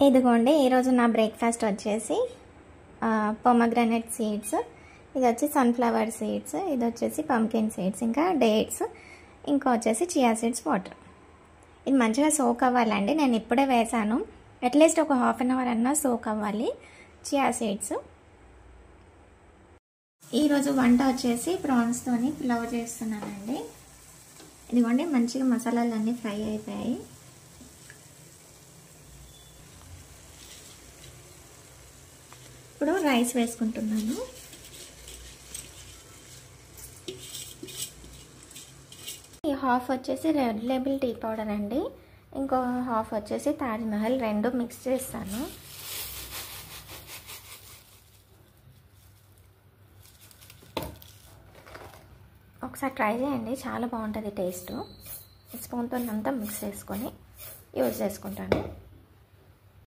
ఇదిగోండి ఈరోజు నా బ్రేక్ఫాస్ట్ వచ్చేసి పొమగ్రానైట్ సీడ్స్, ఇది వచ్చి సన్ఫ్లవర్ సీడ్స్, ఇది వచ్చేసి పంకిన్ సీడ్స్, ఇంకా డేట్స్, ఇంకా వచ్చేసి చియా సీడ్స్ వాటర్. ఇది మంచిగా సోక్ అవ్వాలండి. నేను ఇప్పుడే వేసాను, అట్లీస్ట్ ఒక హాఫ్ అన్ అవర్ అన్నా సోక్ అవ్వాలి చియా సీడ్స్. ఈరోజు వంట వచ్చేసి ప్రాన్స్తోని పులావ్ చేస్తున్నానండి. ఇదిగోండి మంచిగా మసాలాలు అన్నీ ఫ్రై అయిపోయాయి. ఇప్పుడు రైస్ వేసుకుంటున్నాను. ఈ హాఫ్ వచ్చేసి రెడ్ లేబుల్ టీ పౌడర్ అండి, ఇంకో హాఫ్ వచ్చేసి తాజ్ మహల్, రెండు మిక్స్ చేస్తాను. ఒకసారి ట్రై చేయండి, చాలా బాగుంటుంది టేస్ట్. స్పూన్తో అంతా మిక్స్ చేసుకొని యూజ్ చేసుకుంటాను.